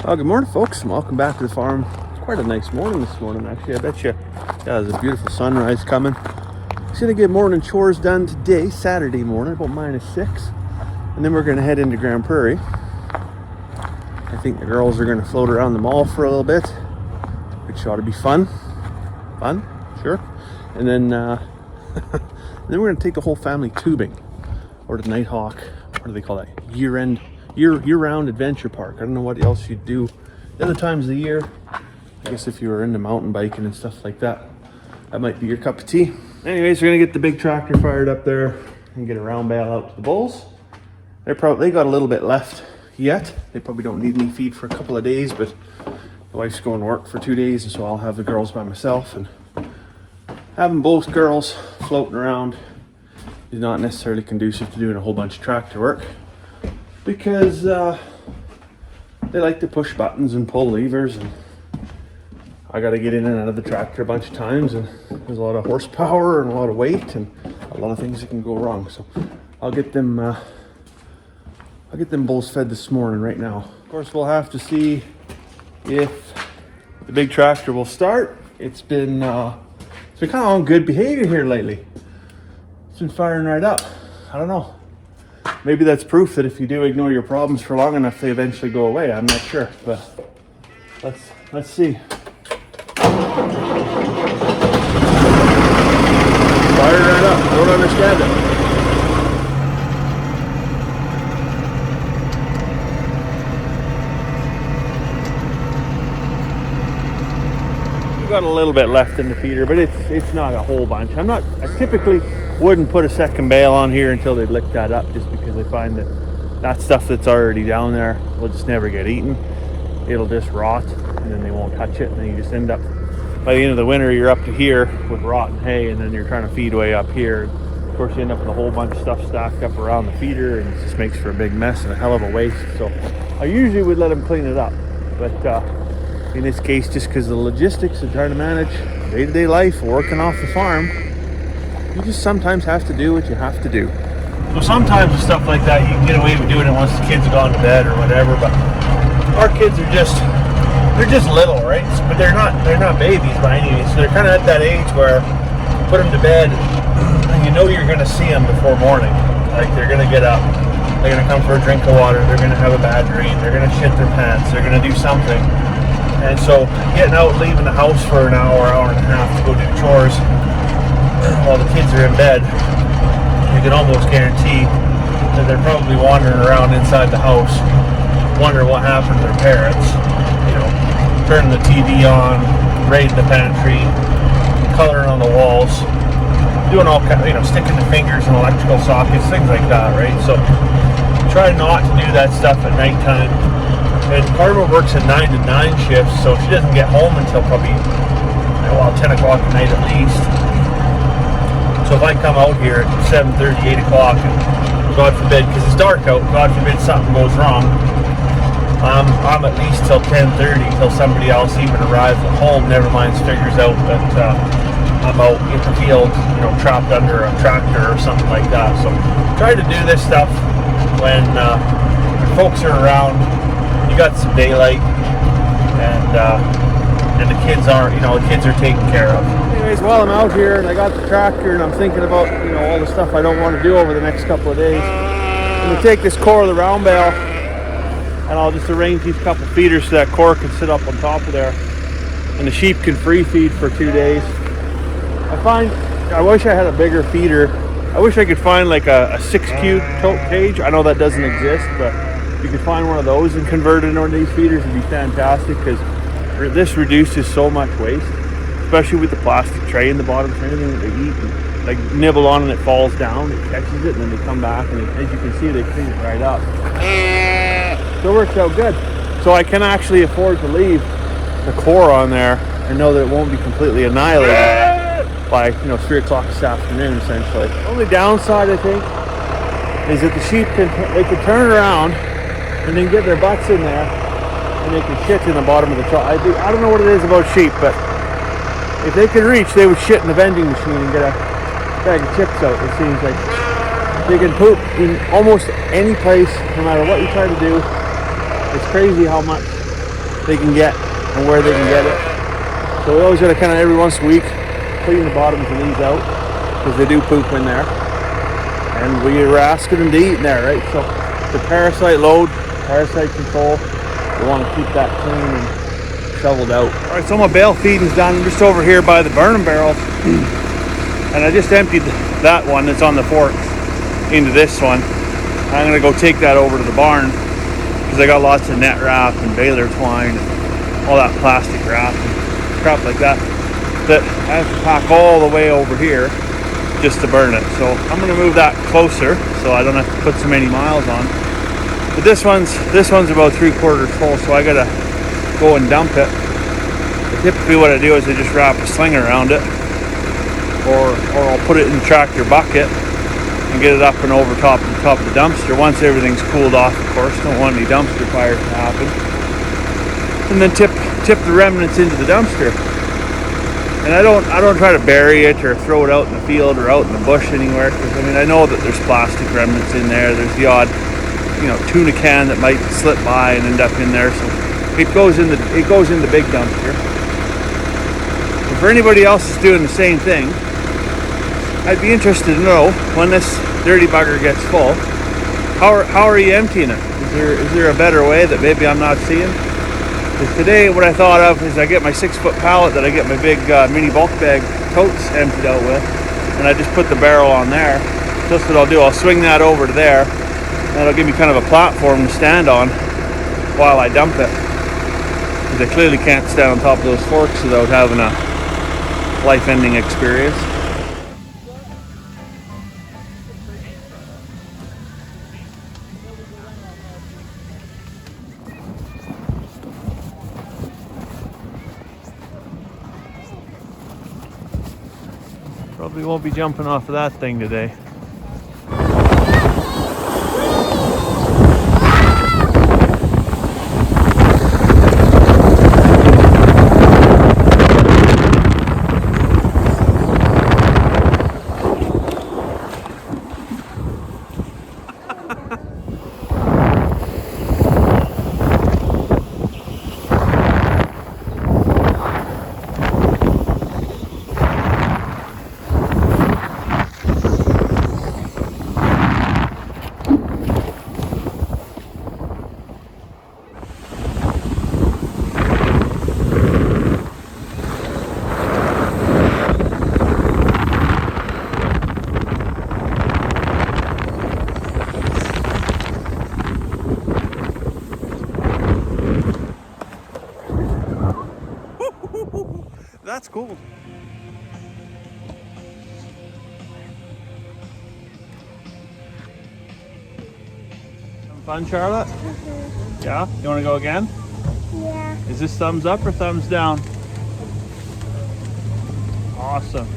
Good morning, folks, and welcome back to the farm. It's quite a nice morning this morning, actually. I bet you. Yeah, there's a beautiful sunrise coming. Just gonna get morning chores done today, Saturday morning, about -6, and then we're gonna head into Grand Prairie. I think the girls are gonna float around the mall for a little bit, which ought to be fun. Sure. And then, then we're gonna take the whole family tubing, or to Nighthawk. What do they call that? Year-round adventure park. I don't know what else you'd do the other times of the year. I guess if you were into mountain biking and stuff like that, that might be your cup of tea. Anyways, we're gonna get the big tractor fired up there and get a round bale out to the bulls. They got a little bit left yet. They probably don't need any feed for a couple of days, but the wife's going to work for 2 days, and so I'll have the girls by myself. And having both girls floating around is not necessarily conducive to doing a whole bunch of tractor work, because they like to push buttons and pull levers, and I got to get in and out of the tractor a bunch of times, and there's a lot of horsepower and a lot of weight and a lot of things that can go wrong. So I'll get them bulls fed this morning right now. Of course, we'll have to see if the big tractor will start. It's been kind of on good behavior here lately. It's been firing right up. I don't know. Maybe that's proof that if you do ignore your problems for long enough, they eventually go away. I'm not sure, but let's see. Fire right up. Don't understand it. We got a little bit left in the feeder, but it's not a whole bunch. I typically wouldn't put a second bale on here until they've licked that up, just because I find that stuff that's already down there will just never get eaten. It'll just rot, and then they won't touch it, and then you just end up, by the end of the winter, you're up to here with rotten hay, and then you're trying to feed way up here. Of course, you end up with a whole bunch of stuff stacked up around the feeder, and it just makes for a big mess and a hell of a waste. So I usually would let them clean it up, but in this case, just because the logistics of trying to manage day-to-day life working off the farm, you just sometimes have to do what you have to do. So sometimes with stuff like that, you can get away with doing it once the kids have gone to bed or whatever, but our kids are just little, right? But they're not babies by any means. So they're kind of at that age where put them to bed and you know you're going to see them before morning. Like, they're going to get up, they're going to come for a drink of water, they're going to have a bad dream, they're going to shit their pants, they're going to do something. And so getting out, leaving the house for an hour and a half to go do chores while the kids are in bed, you can almost guarantee that they're probably wandering around inside the house, wondering what happened to their parents. You know, turning the TV on, raiding the pantry, coloring on the walls, doing all kind of, sticking the fingers in electrical sockets, things like that, right? So try not to do that stuff at nighttime. And Karma works a 9 to 9 shift, so she doesn't get home until probably 10 o'clock at night at least. So if I come out here at 7:30, 8 o'clock, and God forbid, because it's dark out, God forbid something goes wrong, I'm at least till 10:30, till somebody else even arrives at home, never mind figures out that I'm out in the field, trapped under a tractor or something like that. So try to do this stuff when folks are around, you got some daylight, and the kids are taken care of. Anyways, while I'm out here and I got the tractor and I'm thinking about all the stuff I don't want to do over the next couple of days, I'm gonna take this core of the round bale and I'll just arrange these couple feeders so that core can sit up on top of there, and the sheep can free feed for 2 days. I wish I had a bigger feeder. I wish I could find like a 6-cube tote cage. I know that doesn't exist, but if you could find one of those and convert it into one of these feeders, it'd be fantastic, because this reduces so much waste, especially with the plastic tray in the bottom for anything that they eat. And, like, nibble on and it falls down, it catches it, and then they come back, and as you can see, they clean it right up. So it works out good. So I can actually afford to leave the core on there and know that it won't be completely annihilated by 3 o'clock this afternoon, essentially. The only downside, I think, is that the sheep can turn around and then get their butts in there and they can shit in the bottom of the truck. I don't know what it is about sheep, but if they could reach, they would shit in the vending machine and get a bag of chips out. It seems like they can poop in almost any place, no matter what you try to do. It's crazy how much they can get and where they can get it. So we always got to kind of every once a week clean the bottoms of these out because they do poop in there. And we are asking them to eat in there, right? So the parasite load, parasite control, we want to keep that clean and shoveled out. All right, so my bale feeding's done. I'm just over here by the burning barrels. And I just emptied that one that's on the forks into this one. I'm gonna go take that over to the barn because I got lots of net wrap and baler twine and all that plastic wrap and crap like that that I have to pack all the way over here just to burn it. So I'm gonna move that closer so I don't have to put so many miles on. But this one's about 3/4 full, so I gotta go and dump it. But typically what I do is I just wrap a sling around it, or I'll put it in the tractor bucket and get it up and over top of the dumpster once everything's cooled off, of course. Don't want any dumpster fires to happen. And then tip the remnants into the dumpster. And I don't try to bury it or throw it out in the field or out in the bush anywhere, because I mean I know that there's plastic remnants in there. There's the odd, tuna can that might slip by and end up in there. So it goes in the big dumpster. And for anybody else that's doing the same thing, I'd be interested to know when this dirty bugger gets full, how are you emptying it? Is there a better way that maybe I'm not seeing? Because today what I thought of is I get my 6-foot pallet that I get my big mini bulk bag totes emptied out with, and I just put the barrel on there. So that's what I'll do. I'll swing that over to there, and that'll give me kind of a platform to stand on while I dump it. Because I clearly can't stand on top of those forks without having a life-ending experience. Probably won't be jumping off of that thing today. That's cool. Having fun, Charlotte? Mm-hmm. Yeah? You want to go again? Yeah. Is this thumbs up or thumbs down? Awesome.